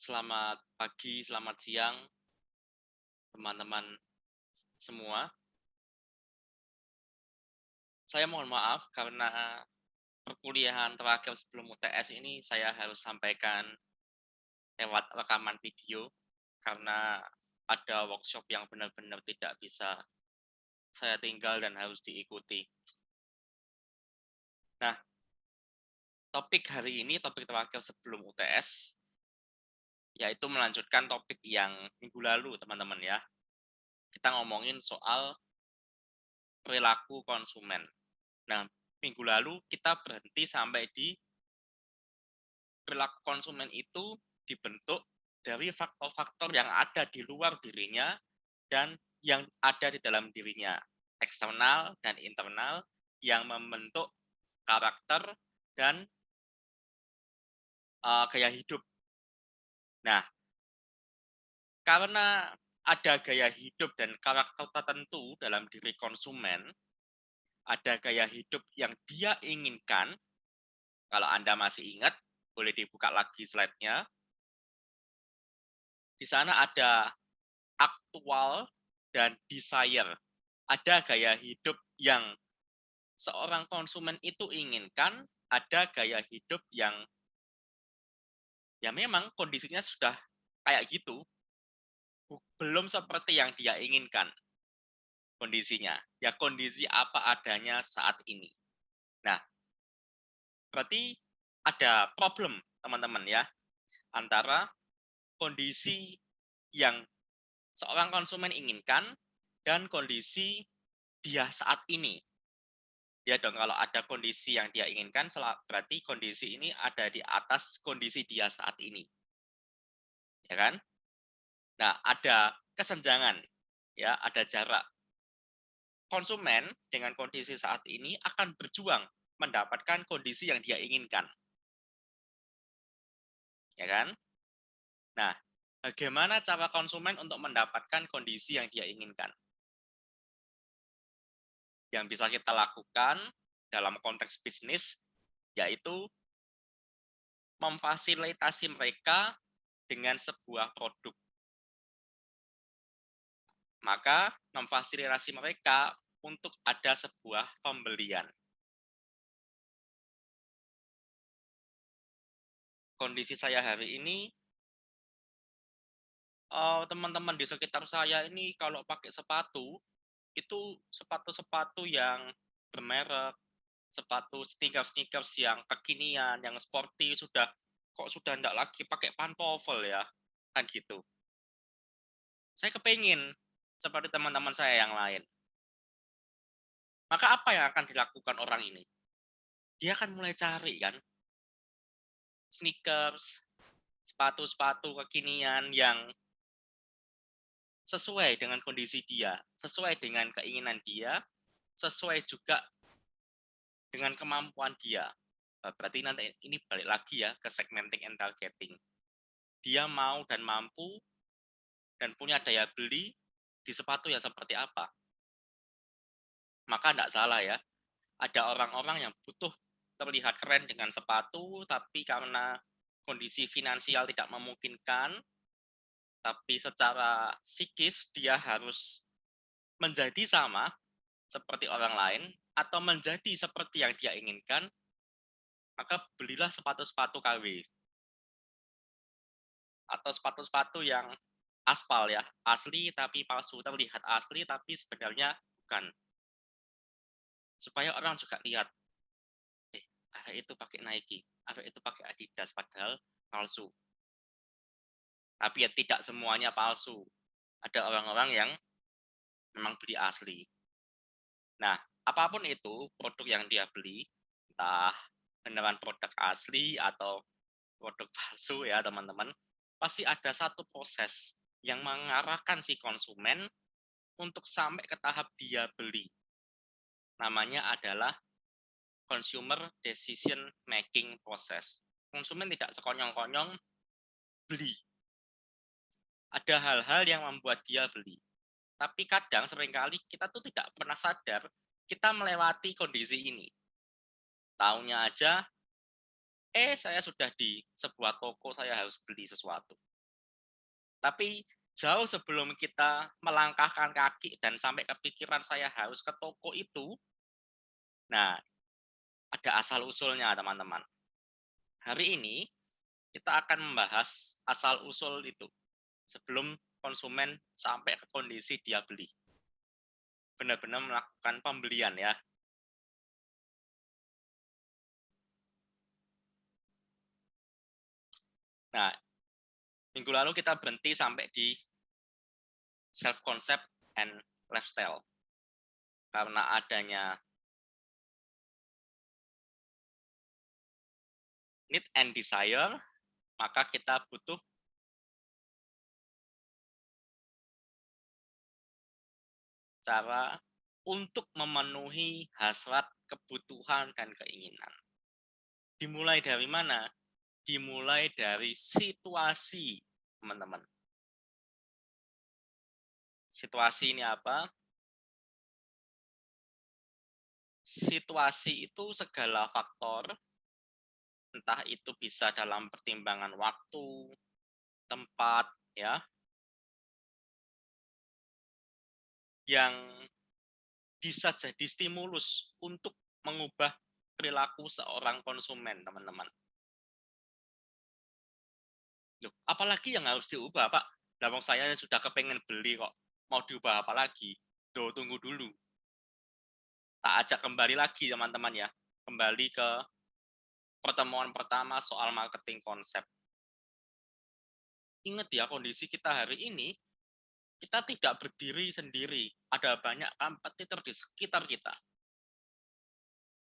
Selamat pagi, selamat siang, teman-teman semua. Saya mohon maaf karena perkuliahan terakhir sebelum UTS ini saya harus sampaikan lewat rekaman video karena ada workshop yang benar-benar tidak bisa saya tinggal dan harus diikuti. Nah, topik hari ini, topik terakhir sebelum UTS, yaitu melanjutkan topik yang minggu lalu, teman-teman ya. Kita ngomongin soal perilaku konsumen. Nah, minggu lalu kita berhenti sampai di perilaku konsumen itu dibentuk dari faktor-faktor yang ada di luar dirinya dan yang ada di dalam dirinya, eksternal dan internal, yang membentuk karakter dan gaya hidup. Nah, karena ada gaya hidup dan karakter tertentu dalam diri konsumen, ada gaya hidup yang dia inginkan. Kalau Anda masih ingat, boleh dibuka lagi slide-nya. Di sana ada aktual dan desire. Ada gaya hidup yang seorang konsumen itu inginkan, ada gaya hidup yang ya memang kondisinya sudah kayak gitu, belum seperti yang dia inginkan kondisinya. Ya kondisi apa adanya saat ini. Nah, berarti ada problem teman-teman ya antara kondisi yang seorang konsumen inginkan dan kondisi dia saat ini. Ya dong, kalau ada kondisi yang dia inginkan, berarti kondisi ini ada di atas kondisi dia saat ini. Ya kan? Nah, ada kesenjangan, ya, ada jarak. Konsumen dengan kondisi saat ini akan berjuang mendapatkan kondisi yang dia inginkan. Ya kan? Nah, bagaimana cara konsumen untuk mendapatkan kondisi yang dia inginkan? Yang bisa kita lakukan dalam konteks bisnis, yaitu memfasilitasi mereka dengan sebuah produk. Maka memfasilitasi mereka untuk ada sebuah pembelian. Kondisi saya hari ini, teman-teman di sekitar saya ini kalau pakai sepatu, itu sepatu-sepatu yang bermerek, sepatu sneakers-sneakers yang kekinian, yang sporty, sudah enggak lagi pakai pantofel ya, kan gitu. Saya kepingin seperti teman-teman saya yang lain. Maka apa yang akan dilakukan orang ini? Dia akan mulai cari kan, sneakers, sepatu-sepatu kekinian yang sesuai dengan kondisi dia, sesuai dengan keinginan dia, sesuai juga dengan kemampuan dia. Berarti nanti ini balik lagi ya ke segmenting and targeting. Dia mau dan mampu dan punya daya beli di sepatu yang seperti apa. Maka tidak salah ya, ada orang-orang yang butuh terlihat keren dengan sepatu, tapi karena kondisi finansial tidak memungkinkan, tapi secara psikis dia harus menjadi sama seperti orang lain atau menjadi seperti yang dia inginkan, maka belilah sepatu-sepatu KW atau sepatu-sepatu yang aspal ya, asli tapi palsu, terlihat asli tapi sebenarnya bukan. Supaya orang juga lihat, Arek itu pakai Nike, Arek itu pakai Adidas padahal palsu. Tapi ya tidak semuanya palsu. Ada orang-orang yang memang beli asli. Nah, apapun itu produk yang dia beli, entah beneran produk asli atau produk palsu ya teman-teman, pasti ada satu proses yang mengarahkan si konsumen untuk sampai ke tahap dia beli. Namanya adalah consumer decision making process. Konsumen tidak sekonyong-konyong beli. Ada hal-hal yang membuat dia beli. Tapi kadang seringkali kita tuh tidak pernah sadar kita melewati kondisi ini. Taunya aja, saya sudah di sebuah toko, saya harus beli sesuatu. Tapi jauh sebelum kita melangkahkan kaki dan sampai kepikiran saya harus ke toko itu, nah ada asal-usulnya teman-teman. Hari ini kita akan membahas asal-usul itu sebelum konsumen sampai ke kondisi dia beli. Benar-benar melakukan pembelian ya. Nah, minggu lalu kita berhenti sampai di self-concept and lifestyle. Karena adanya need and desire, maka kita butuh cara untuk memenuhi hasrat, kebutuhan, dan keinginan. Dimulai dari mana? Dimulai dari situasi, teman-teman. Situasi ini apa? Situasi itu segala faktor, entah itu bisa dalam pertimbangan waktu, tempat, ya, yang bisa jadi stimulus untuk mengubah perilaku seorang konsumen, teman-teman. Loh, apalagi yang harus diubah, Pak? Lah saya sudah kepengen beli kok. Mau diubah apa lagi? Tuh, tunggu dulu. Tak ajak kembali lagi, teman-teman ya. Kembali ke pertemuan pertama soal marketing konsep. Ingat ya, kondisi kita hari ini, kita tidak berdiri sendiri. Ada banyak kompetitor di sekitar kita.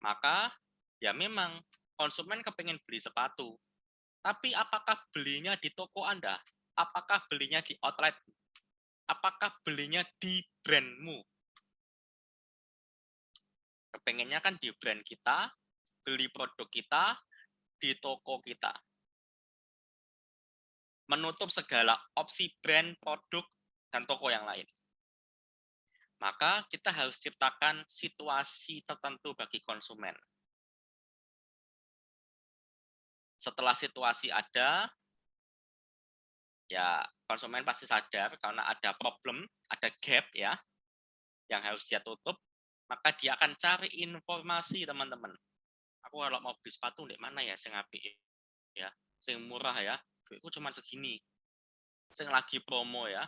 Maka, ya memang, konsumen kepengen beli sepatu. Tapi apakah belinya di toko Anda? Apakah belinya di outlet? Apakah belinya di brandmu? Kepengennya kan di brand kita, beli produk kita, di toko kita. Menutup segala opsi brand, produk, dan toko yang lain. Maka kita harus ciptakan situasi tertentu bagi konsumen. Setelah situasi ada, ya konsumen pasti sadar karena ada problem, ada gap ya, yang harus dia tutup, maka dia akan cari informasi, teman-teman. Aku kalau mau beli sepatu di mana ya sing apik ya, sing murah ya, duitku cuma segini, sing lagi promo ya.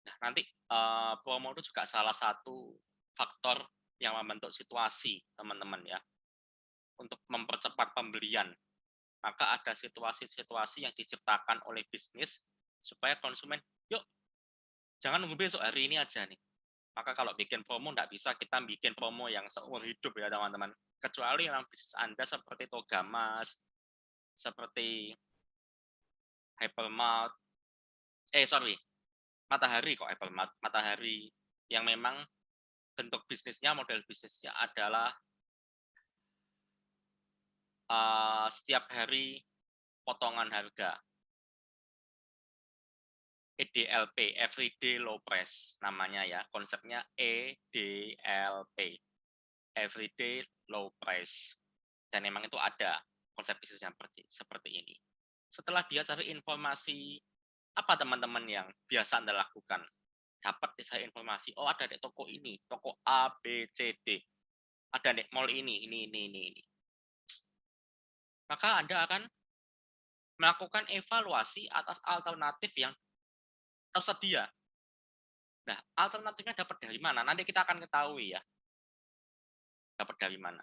Nah, nanti promo itu juga salah satu faktor yang membentuk situasi, teman-teman ya, untuk mempercepat pembelian. Maka ada situasi-situasi yang diciptakan oleh bisnis supaya konsumen, yuk, jangan nunggu besok, hari ini aja nih. Maka kalau bikin promo, nggak bisa kita bikin promo yang seumur hidup ya, teman-teman. Kecuali memang bisnis Anda seperti Togamas, seperti Hypermart, Matahari kok, Hypermart, Matahari, yang memang bentuk bisnisnya, model bisnisnya adalah setiap hari potongan harga. EDLP, Everyday Low Price namanya ya, konsepnya EDLP, Everyday Low Price. Dan memang itu ada konsep bisnis yang seperti ini. Setelah dia cari informasi, apa teman-teman yang biasa Anda lakukan? Dapat saya informasi, oh ada di toko ini, toko A, B, C, D. Ada di mall ini. Maka Anda akan melakukan evaluasi atas alternatif yang tersedia. Nah, alternatifnya dapat dari mana? Nanti kita akan ketahui ya. Dapat dari mana.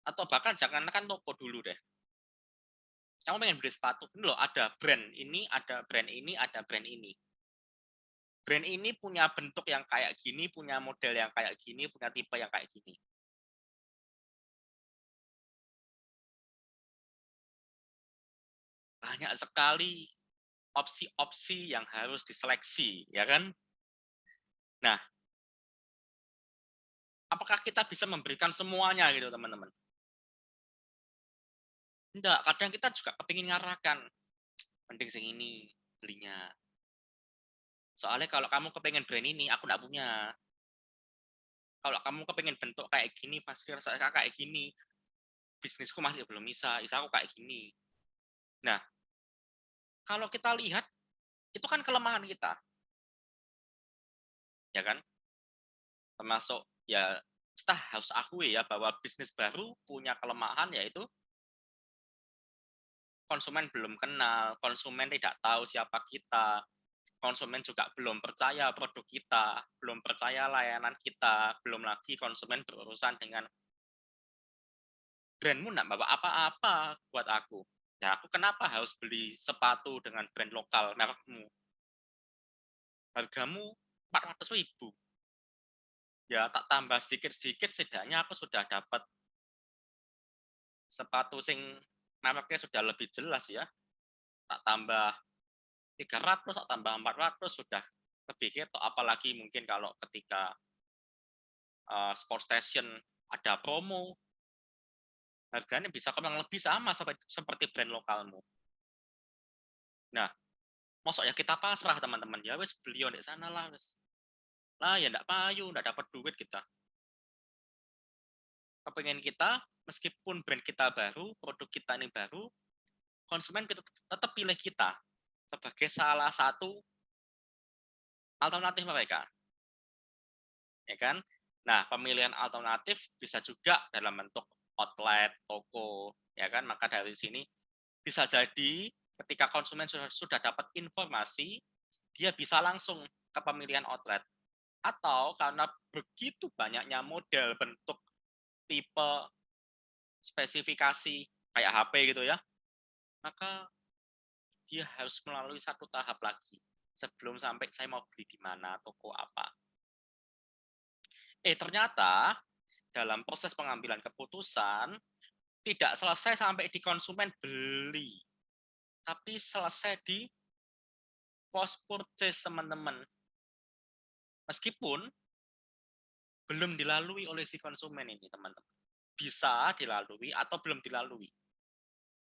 Atau bahkan jangankan toko dulu deh. Kamu pengen beli sepatu, ini loh ada brand ini, ada brand ini, ada brand ini. Brand ini punya bentuk yang kayak gini, punya model yang kayak gini, punya tipe yang kayak gini. Banyak sekali opsi-opsi yang harus diseleksi, ya kan? Nah, apakah kita bisa memberikan semuanya gitu, teman-teman? Enggak, kadang kita juga kepingin ngarahkan. Mending sing ini belinya. Soalnya kalau kamu kepengen brand ini, aku enggak punya. Kalau kamu kepengen bentuk kayak gini, fasilitas kayak gini, bisnisku masih belum bisa aku kayak gini. Nah, kalau kita lihat, itu kan kelemahan kita, ya kan? Termasuk ya kita harus akui ya bahwa bisnis baru punya kelemahan yaitu konsumen belum kenal, konsumen tidak tahu siapa kita, konsumen juga belum percaya produk kita, belum percaya layanan kita, belum lagi konsumen berurusan dengan brandmu nggak bawa apa-apa buat aku. Ya aku kenapa harus beli sepatu dengan brand lokal merekmu? Hargamu 400.000. Ya tak tambah sedikit-sedikit setidaknya aku sudah dapat sepatu sing mereknya sudah lebih jelas ya. Tak tambah 300, tak tambah 400 sudah lebih gitu. Apalagi mungkin kalau ketika sport station ada promo, harganya bisa kurang lebih sama seperti brand lokalmu. Nah, mosok ya kita pasrah teman-teman ya wes beli di sana lah wes. Lah ya ndak payu, ndak dapat duit kita. Kepengen kita meskipun brand kita baru, produk kita ini baru, konsumen kita tetap pilih kita sebagai salah satu alternatif mereka, ya kan? Nah, pemilihan alternatif bisa juga dalam bentuk outlet, toko, ya kan? Maka dari sini bisa jadi ketika konsumen sudah dapat informasi, dia bisa langsung ke pemilihan outlet. Atau karena begitu banyaknya model, bentuk, tipe, spesifikasi, kayak HP gitu ya, maka dia harus melalui satu tahap lagi sebelum sampai saya mau beli di mana, toko apa. Ternyata dalam proses pengambilan keputusan tidak selesai sampai di konsumen beli, tapi selesai di post purchase teman-teman. Meskipun belum dilalui oleh si konsumen ini teman-teman. Bisa dilalui atau belum dilalui.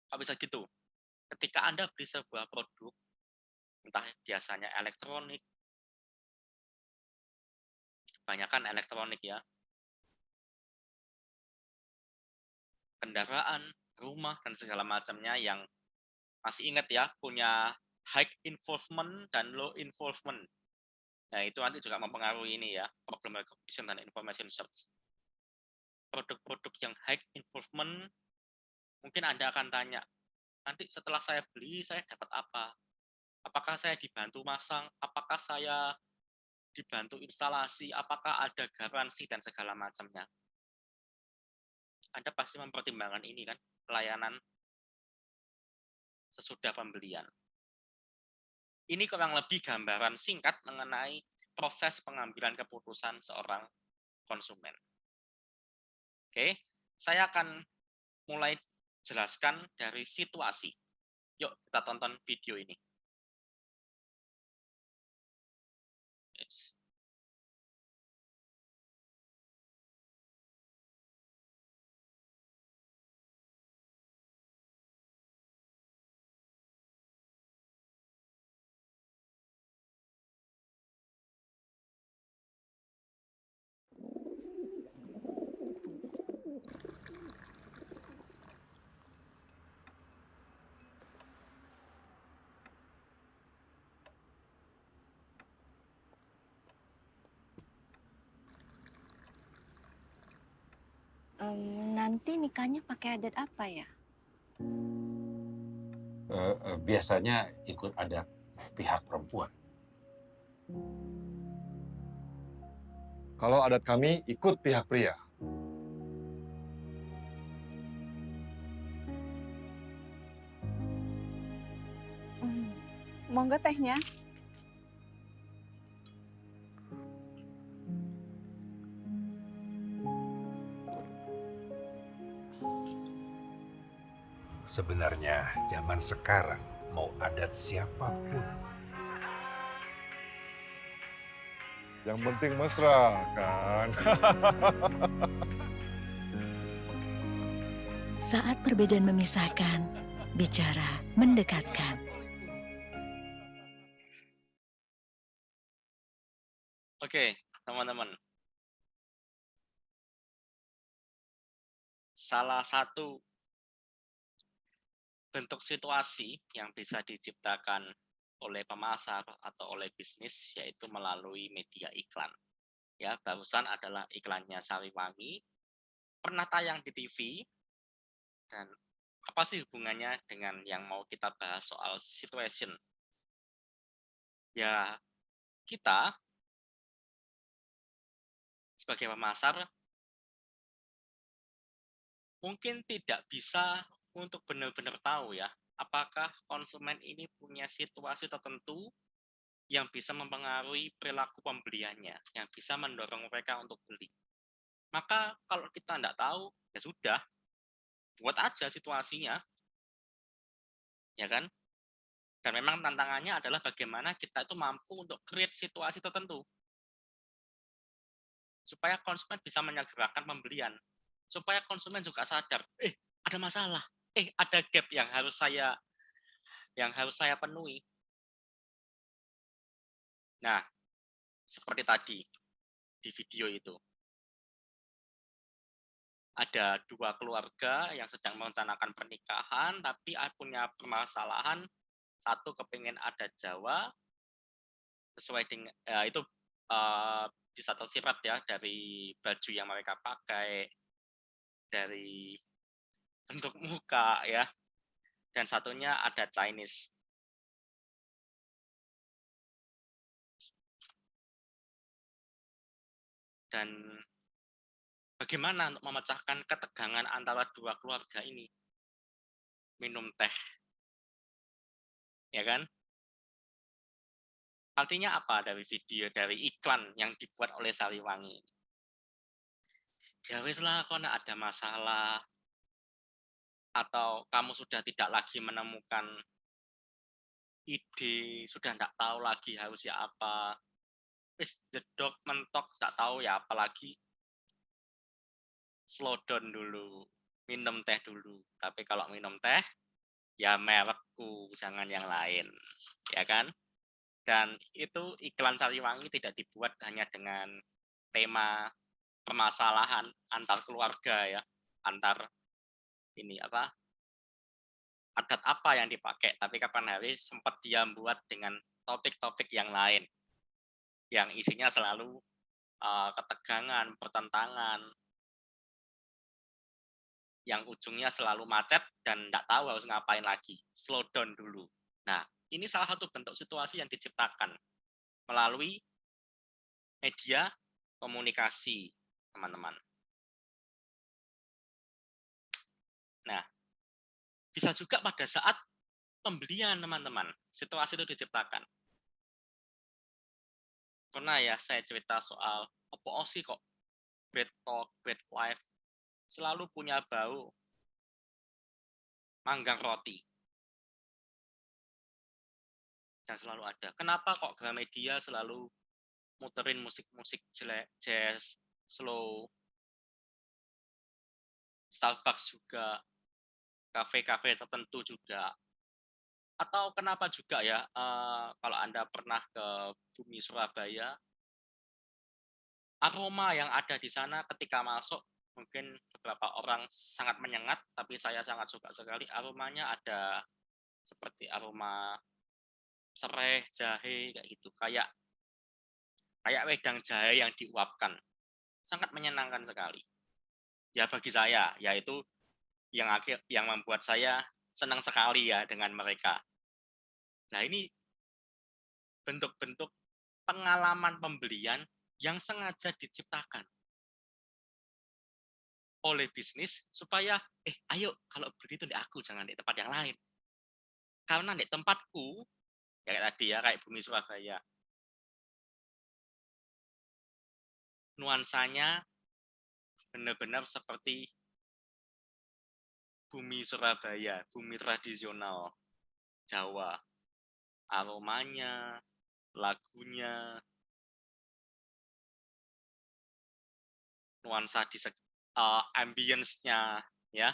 Kok bisa gitu? Ketika Anda beli sebuah produk, entah biasanya elektronik, kebanyakan elektronik ya, kendaraan, rumah, dan segala macamnya yang masih ingat ya, punya high involvement dan low involvement. Nah, itu nanti juga mempengaruhi ini ya, problem recognition dan information search. Produk-produk yang high involvement, mungkin Anda akan tanya, nanti setelah saya beli, saya dapat apa? Apakah saya dibantu masang? Apakah saya dibantu instalasi? Apakah ada garansi dan segala macamnya? Anda pasti mempertimbangkan ini kan, pelayanan sesudah pembelian. Ini kurang lebih gambaran singkat mengenai proses pengambilan keputusan seorang konsumen. Oke, saya akan mulai jelaskan dari situasi. Yuk kita tonton video ini. Yes. Nanti nikahnya pakai adat apa ya? Biasanya ikut adat pihak perempuan. Kalau adat kami ikut pihak pria. Monggo tehnya. Sebenarnya zaman sekarang mau adat siapapun, Yang penting mesra, kan? Saat perbedaan memisahkan, bicara mendekatkan. Oke, teman-teman. Salah satu bentuk situasi yang bisa diciptakan oleh pemasar atau oleh bisnis yaitu melalui media iklan. Ya, barusan adalah iklannya Sariwangi, pernah tayang di TV, dan apa sih hubungannya dengan yang mau kita bahas soal situation? Ya, kita sebagai pemasar mungkin tidak bisa untuk benar-benar tahu ya, apakah konsumen ini punya situasi tertentu yang bisa mempengaruhi perilaku pembeliannya, yang bisa mendorong mereka untuk beli. Maka kalau kita tidak tahu, ya sudah, buat aja situasinya, ya kan? Dan memang tantangannya adalah bagaimana kita itu mampu untuk create situasi tertentu, supaya konsumen bisa menyegerakan pembelian, supaya konsumen juga sadar, ada masalah, ada gap yang harus saya penuhi. Nah, seperti tadi di video itu, ada 2 keluarga yang sedang merencanakan pernikahan, tapi punya permasalahan, satu kepingin adat Jawa, sesuai dengan itu bisa tersirat ya dari baju yang mereka pakai, dari bentuk muka ya, dan satunya adat Chinese. Dan bagaimana untuk memecahkan ketegangan antara 2 keluarga ini? Minum teh, ya kan? Artinya apa dari video, dari iklan yang dibuat oleh Sariwangi? Ya wis lah, kok ada masalah, atau kamu sudah tidak lagi menemukan ide, sudah tidak tahu lagi harusnya apa, wis jedok mentok, tidak tahu ya apalagi, slow down dulu, minum teh dulu. Tapi kalau minum teh, ya merekku, jangan yang lain, ya kan? Dan itu iklan Sariwangi tidak dibuat hanya dengan tema permasalahan antar keluarga ya, antar ini apa, adat apa yang dipakai, tapi kapan hari sempat dia buat dengan topik-topik yang lain, yang isinya selalu ketegangan, pertentangan, yang ujungnya selalu macet dan tidak tahu harus ngapain lagi, slow down dulu. Nah, ini salah satu bentuk situasi yang diciptakan melalui media komunikasi, teman-teman. Nah, bisa juga pada saat pembelian, teman-teman, situasi itu diciptakan. Pernah ya saya cerita soal, apa sih kok Bread Talk, Bread Life selalu punya bau manggang roti. Dan selalu ada. Kenapa kok Gramedia selalu muterin musik-musik jazz, slow, Starbucks juga, kafe-kafe tertentu juga. Atau kenapa juga ya, kalau Anda pernah ke Bumi Surabaya, aroma yang ada di sana ketika masuk, mungkin beberapa orang sangat menyengat, tapi saya sangat suka sekali. Aromanya ada seperti aroma serai, jahe, kayak gitu. Kayak wedang jahe yang diuapkan. Sangat menyenangkan sekali. Ya bagi saya, yaitu yang membuat saya senang sekali ya dengan mereka. Nah, ini bentuk-bentuk pengalaman pembelian yang sengaja diciptakan oleh bisnis supaya ayo kalau beli itu di aku, jangan di tempat yang lain. Karena di tempatku kayak tadi ya, kayak Bumi Surabaya, nuansanya benar-benar seperti Bumi Surabaya, bumi tradisional Jawa. Aromanya, lagunya, nuansa di ambience-nya ya.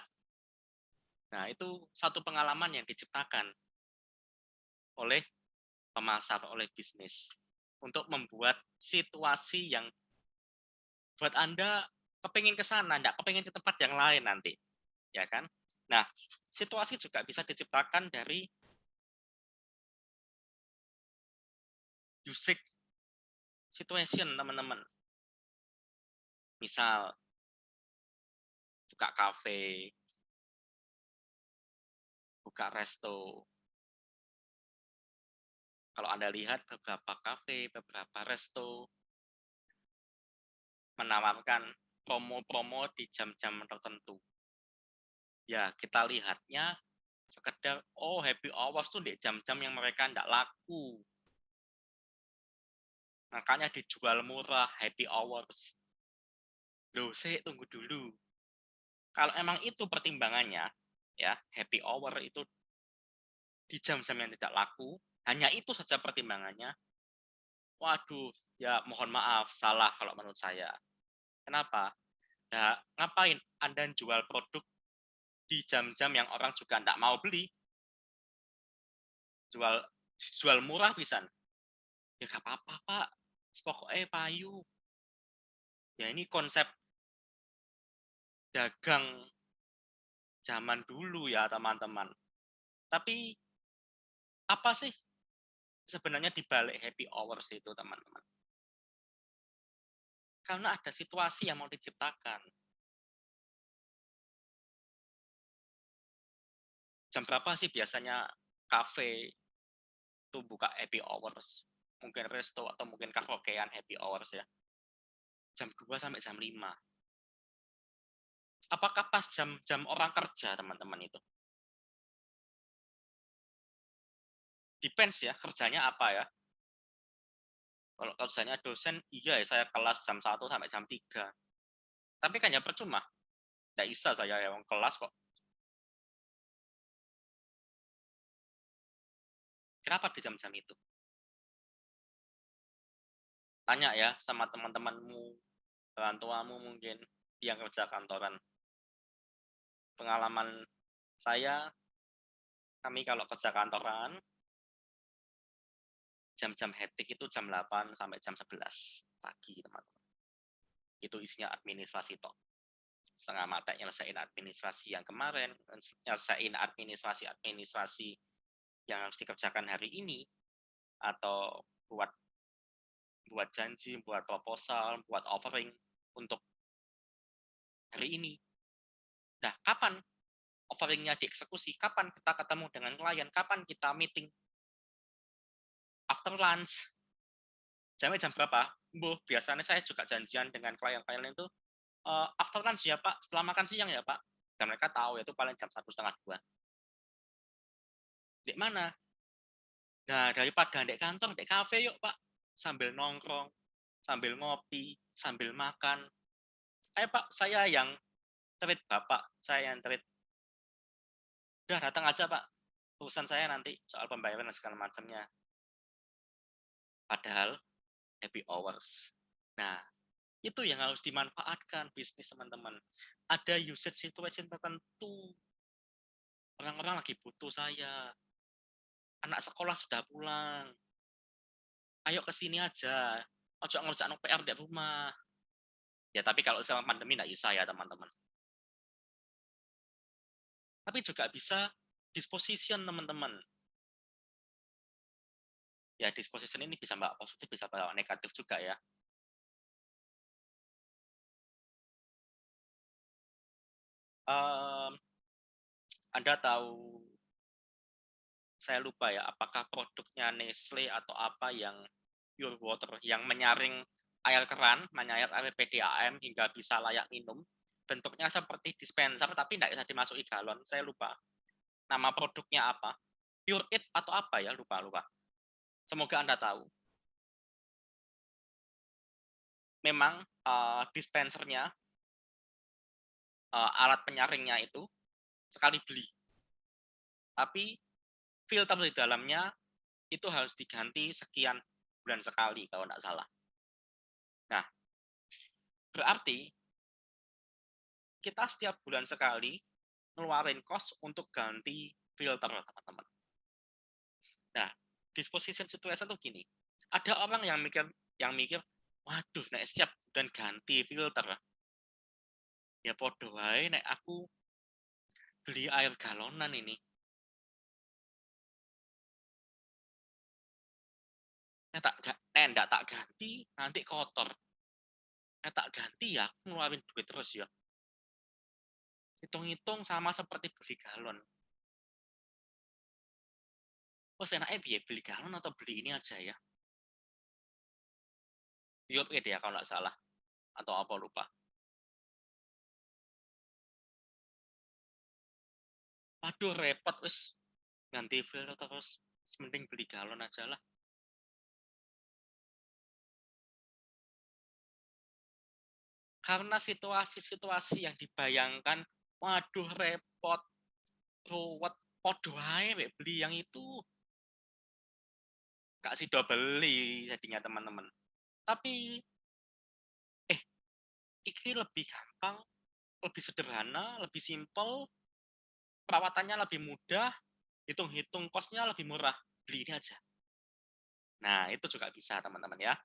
Nah, itu satu pengalaman yang diciptakan oleh pemasar, oleh bisnis untuk membuat situasi yang buat Anda kepingin ke sana, enggak kepingin ke tempat yang lain nanti. Ya kan? Nah, situasi juga bisa diciptakan dari usage situation, teman-teman. Misal, buka kafe, buka resto. Kalau Anda lihat beberapa kafe, beberapa resto menawarkan promo-promo di jam-jam tertentu. Ya, kita lihatnya sekedar, oh happy hours tuh di jam-jam yang mereka tidak laku. Makanya dijual murah happy hours. Loh, tunggu dulu. Kalau emang itu pertimbangannya, ya happy hour itu di jam-jam yang tidak laku, hanya itu saja pertimbangannya. Waduh, ya mohon maaf, salah kalau menurut saya. Kenapa? Nah, ngapain Anda jual produk di jam-jam yang orang juga tidak mau beli? Jual murah pisan. Ya gak apa-apa, Pak. Pokoknya payu. Ya ini konsep dagang zaman dulu ya, teman-teman. Tapi apa sih sebenarnya di balik happy hours itu, teman-teman? Karena ada situasi yang mau diciptakan. Jam berapa sih biasanya kafe itu buka happy hours? Mungkin resto atau mungkin karaokean happy hours ya. Jam 2 sampai jam 5. Apakah pas jam-jam orang kerja, teman-teman itu? Depends ya, kerjanya apa ya. Kalau kerjanya dosen, iya ya saya kelas jam 1 sampai jam 3. Tapi kan ya percuma. Tidak bisa saya yang kelas kok. Kenapa di jam-jam itu? Tanya ya sama teman-temanmu, orang tuamu mungkin yang kerja kantoran. Pengalaman saya, kami kalau kerja kantoran, jam-jam hektik itu jam 8 sampai jam 11 pagi, teman-teman. Itu isinya administrasi tok. Setengah mata nyelesain administrasi yang kemarin, nyelesain administrasi yang harus dikerjakan hari ini, atau buat janji, buat proposal, buat offering untuk hari ini. Nah, kapan offeringnya dieksekusi? Kapan kita ketemu dengan klien? Kapan kita meeting? After lunch. Jamnya jam berapa? Biasanya saya juga janjian dengan klien-klien itu after lunch ya Pak, setelah makan siang ya Pak. Dan mereka tahu itu paling jam 1:30, 2. Di mana? Nah, daripada di kantor, di kafe yuk Pak. Sambil nongkrong, sambil ngopi, sambil makan. Ayo Pak, saya yang treat Bapak, saya yang treat. Udah datang aja Pak, urusan saya nanti soal pembayaran dan segala macamnya. Padahal happy hours. Nah, itu yang harus dimanfaatkan bisnis, teman-teman. Ada usage situation tertentu. Orang-orang lagi butuh saya. Anak sekolah sudah pulang. Ayo ke sini aja. Ojo ngerjain PR di rumah. Ya, tapi kalau selama pandemi nggak bisa ya, teman-teman. Tapi juga bisa disposition, teman-teman. Ya, disposition ini bisa bawa positif, bisa bawa negatif juga ya. Anda tahu, saya lupa ya, apakah produknya Nestle atau apa yang pure water, yang menyaring air keran, menyaring air PDAM hingga bisa layak minum. Bentuknya seperti dispenser, tapi tidak bisa dimasuki galon. Saya lupa. Nama produknya apa? Pure It atau apa ya? Lupa. Semoga Anda tahu. Memang dispensernya, alat penyaringnya itu sekali beli. Tapi filter di dalamnya itu harus diganti sekian bulan sekali kalau tidak salah. Nah, berarti kita setiap bulan sekali ngeluarin cost untuk ganti filter, teman-teman. Nah, disposition situation tuh gini. Ada orang yang mikir, waduh, nek setiap bulan ganti filter. Ya podo wae nek aku beli air galonan ini. Ndak tak ganti nanti kotor. Tak ganti ya aku ngeluarin duit terus ya. Hitung-hitung sama seperti beli galon. Terus enaknya biaya beli galon atau beli ini aja ya. Pure ya kalau nggak salah. Atau apa lupa. Aduh repot wis. Ganti filter terus. Mending beli galon aja lah. Karena situasi-situasi yang dibayangkan, waduh repot, ruwet, podo ae mek beli yang itu. Kak Sido beli jadinya teman-teman. Tapi iki lebih gampang, lebih sederhana, lebih simpel, perawatannya lebih mudah, hitung-hitung kosnya lebih murah. Beli ini aja. Nah, itu juga bisa teman-teman ya.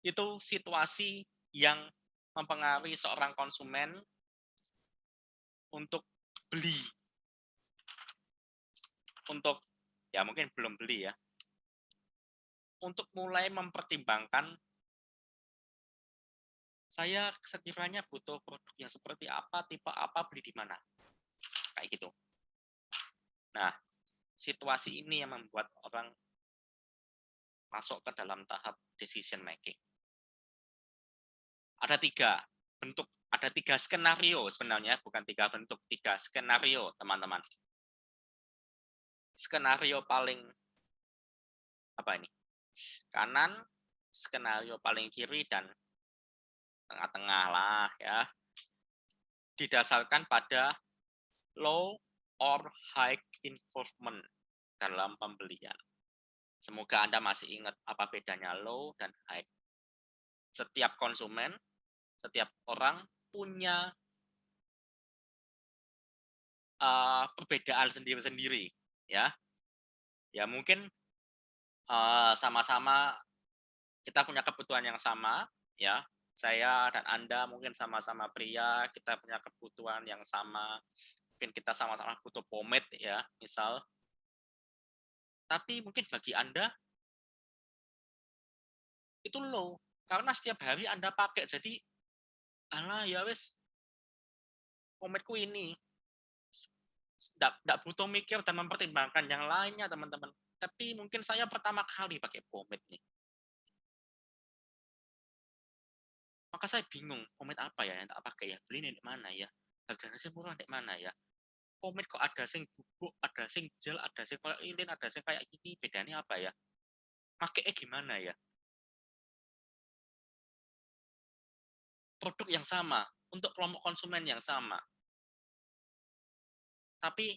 Itu situasi yang mempengaruhi seorang konsumen untuk beli. Untuk, ya mungkin belum beli ya. Untuk mulai mempertimbangkan, saya sekiranya butuh produk yang seperti apa, tipe apa, beli di mana. Kayak gitu. Nah, situasi ini yang membuat orang masuk ke dalam tahap decision making. Ada 3 bentuk, ada 3 skenario sebenarnya, bukan 3 bentuk, 3 skenario, teman-teman. Skenario paling apa ini? Kanan, skenario paling kiri, dan tengah-tengah lah ya. Didasarkan pada low or high involvement dalam pembelian. Semoga Anda masih ingat apa bedanya low dan high. Setiap konsumen, setiap orang punya perbedaan sendiri-sendiri ya. Ya mungkin sama-sama kita punya kebutuhan yang sama ya. Saya dan Anda mungkin sama-sama pria, kita punya kebutuhan yang sama. Mungkin kita sama-sama butuh pomade ya, misal. Tapi mungkin bagi Anda itu low karena setiap hari Anda pakai. Jadi alah ya wis pomadeku ini. Nggak butuh mikir dan mempertimbangkan yang lainnya, teman-teman. Tapi mungkin saya pertama kali pakai pomade nih. Maka saya bingung, pomade apa ya yang tak pakai ya? Beli di mana ya? Harganya sih murah di mana ya? Pomade kok ada sing bubuk, ada sing gel, ada sing kayak lilin, ada sing kayak gini. Bedanya apa ya? Pakainya gimana ya? Produk yang sama, untuk kelompok konsumen yang sama. Tapi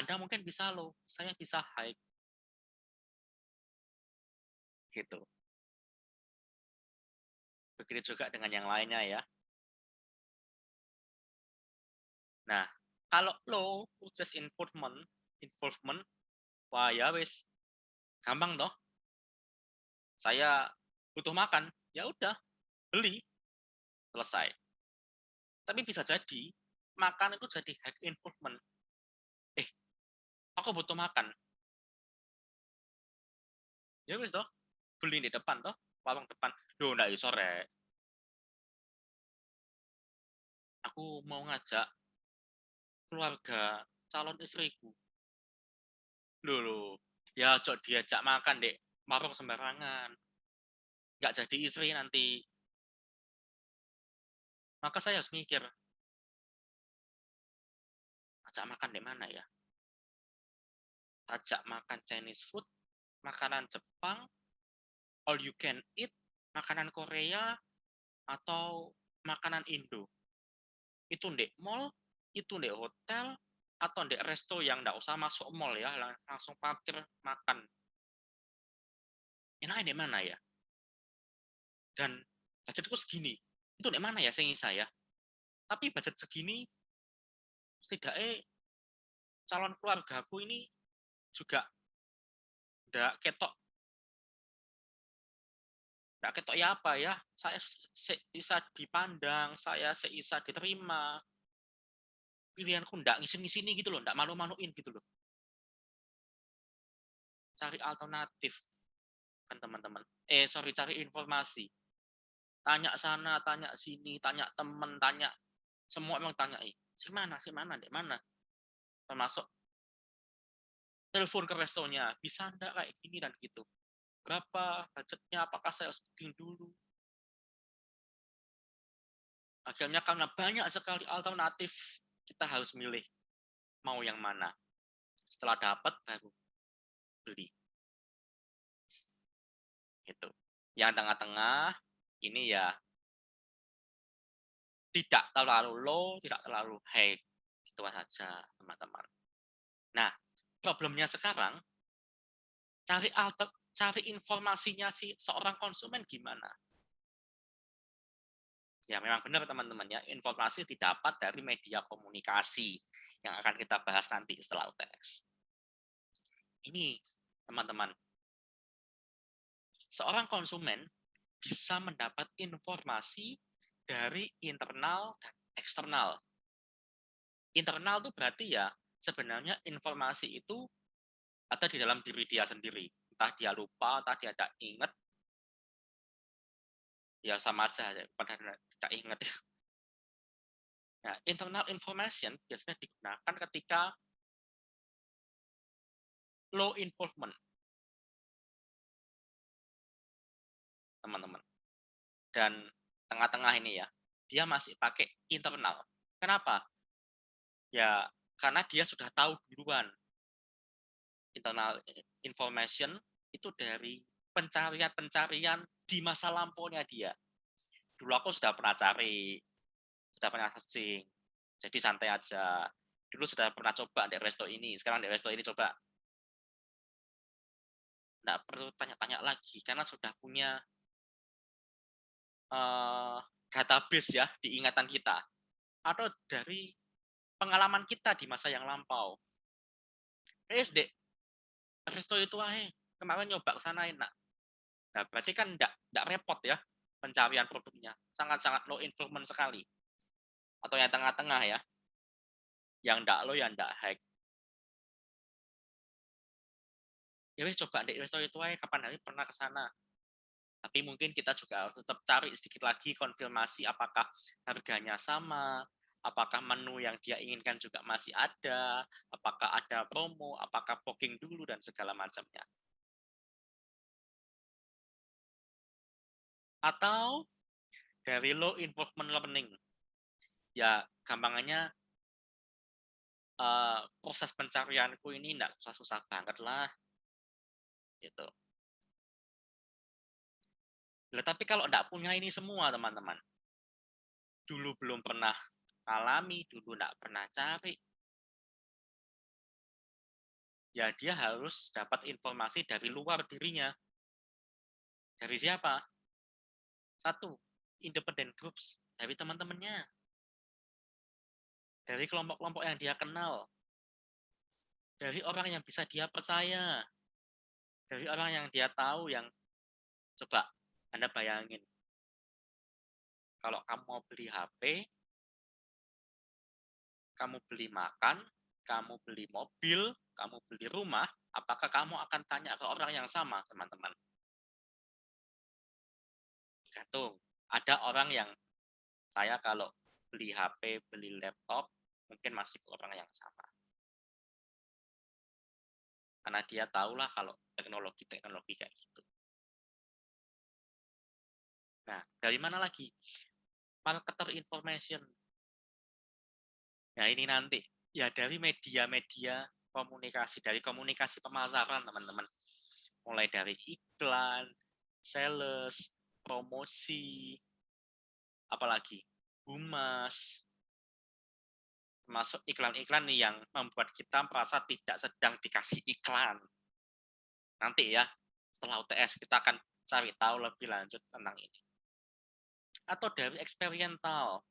Anda mungkin bisa low, saya bisa high. Gitu. Begitu juga dengan yang lainnya ya. Nah, kalau low purchase involvement, wah ya wis, gampang toh. Saya butuh makan, ya udah, beli, selesai. Tapi bisa jadi makan itu jadi high involvement. Aku butuh makan. Ya wis toh, beli di depan toh, warung depan. Duh, ndak iso rek. Aku mau ngajak keluarga calon istriku. Loh, ya cok diajak makan dek warung sembarangan. Nggak jadi istri nanti. Maka saya harus mikir, ajak makan di mana ya? Ajak makan Chinese food, makanan Jepang, all you can eat, makanan Korea, atau makanan Indo. Itu ndek mall, itu ndek hotel, atau ndek resto yang nggak usah masuk mall ya, langsung parkir makan. Enaknya di mana ya? Dan budgetku segini, itu di mana ya seingat saya? Tapi budget segini, setidaknya calon keluargaku ini juga nggak ketok ya apa ya, saya bisa dipandang, saya bisa diterima. pilihanku ndak ngisin-ngisini gitu loh, ndak malu-maluin gitu loh. Cari alternatif kan teman-teman. Sorry, cari informasi. Tanya sana, tanya sini, tanya temen, tanya semua emang tanyai. Si mana, dek mana? Termasuk telepon ke restonya, bisa ndak kayak gini dan gitu. Berapa budgetnya, apakah saya harus booking dulu? Akhirnya karena banyak sekali alternatif, kita harus milih mau yang mana. Setelah dapat baru beli. Gitu. Yang tengah-tengah ini ya tidak terlalu low, tidak terlalu high. Itu saja, teman-teman. Nah, problemnya sekarang cari informasinya si seorang konsumen gimana? Ya memang benar teman-teman ya, informasi didapat dari media komunikasi yang akan kita bahas nanti setelah UTS. Ini teman-teman, seorang konsumen bisa mendapat informasi dari internal dan eksternal. Internal itu berarti ya sebenarnya informasi itu ada di dalam diri dia sendiri. Entah dia lupa, entah dia tidak ingat, ya sama aja pada tidak ingat. Nah, internal information biasanya digunakan ketika low involvement, teman-teman. Dan tengah-tengah ini ya, dia masih pakai internal. Kenapa? Ya, karena dia sudah tahu duluan. Internal information itu dari pencarian-pencarian di masa lampaunya dia. Dulu aku sudah pernah cari, sudah pernah searching, jadi santai aja. Dulu sudah pernah coba di resto ini, sekarang di resto ini coba. Nggak perlu tanya-tanya lagi, karena sudah punya database ya di ingatan kita. Atau dari pengalaman kita di masa yang lampau. Dek, resto itu kemarin nyoba ke sana enak. Nah, berarti kan enggak repot ya pencarian produknya. Sangat-sangat low involvement sekali. Atau yang tengah-tengah ya. Yang enggak low, yang enggak high. Ya wis coba dek resto itu kapan hari pernah ke sana. Tapi mungkin kita juga harus tetap cari sedikit lagi konfirmasi apakah harganya sama, apakah menu yang dia inginkan juga masih ada, apakah ada promo, apakah booking dulu, dan segala macamnya. Atau dari low involvement learning. Ya, gampangannya proses pencarianku ini enggak susah-susah banget lah. Gitu. Tapi kalau enggak punya ini semua, teman-teman, dulu belum pernah alami, dulu enggak pernah cari, ya dia harus dapat informasi dari luar dirinya. Dari siapa? Satu, independent groups, dari teman-temannya. Dari kelompok-kelompok yang dia kenal. Dari orang yang bisa dia percaya. Dari orang yang dia tahu yang, coba Anda bayangin, kalau kamu mau beli HP, kamu beli makan, kamu beli mobil, kamu beli rumah, apakah kamu akan tanya ke orang yang sama, teman-teman? Gantung. Ada orang yang, saya kalau beli HP, beli laptop, mungkin masih ke orang yang sama. Karena dia tahulah kalau teknologi kayak gitu. Nah, dari mana lagi? Marketer information. Nah, ini nanti. Ya, dari media-media komunikasi, dari komunikasi pemasaran, teman-teman. Mulai dari iklan, sales, promosi, apalagi humas, termasuk iklan-iklan nih yang membuat kita merasa tidak sedang dikasih iklan. Nanti ya, setelah UTS kita akan cari tahu lebih lanjut tentang ini. Atau dari eksperimental.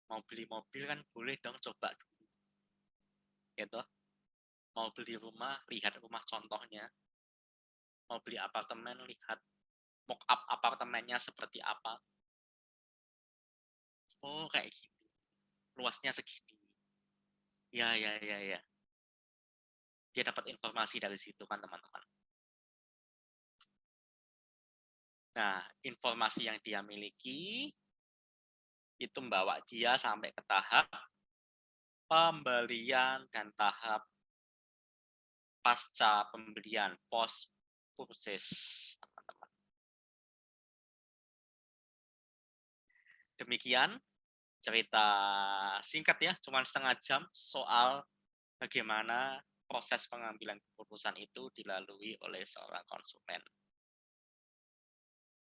Mau beli mobil kan boleh dong coba dulu. Gitu. Mau beli rumah, lihat rumah contohnya. Mau beli apartemen, lihat mock up apartemennya seperti apa. Oh, kayak gini. Luasnya segini. Ya, ya, ya, ya. Dia dapat informasi dari situ kan, teman-teman. Nah, informasi yang dia miliki itu membawa dia sampai ke tahap pembelian dan tahap pasca pembelian, post purchase, teman-teman. Demikian cerita singkat ya, cuma setengah jam soal bagaimana proses pengambilan keputusan itu dilalui oleh seorang konsumen.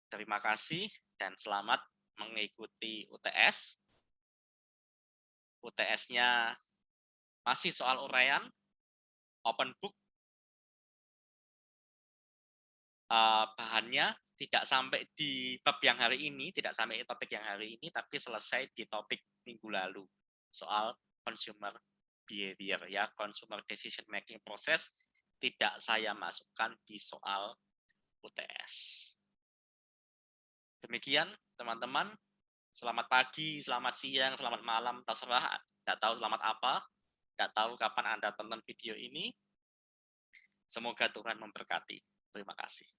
Terima kasih dan selamat mengikuti UTS. UTS-nya masih soal uraian, open book. Bahannya tidak sampai di bab yang hari ini, tidak sampai di topik yang hari ini, tapi selesai di topik minggu lalu soal consumer behavior ya, consumer decision making process tidak saya masukkan di soal UTS. Demikian teman-teman, selamat pagi, selamat siang, selamat malam, terserah, tidak tahu selamat apa, tidak tahu kapan Anda tonton video ini. Semoga Tuhan memberkati. Terima kasih.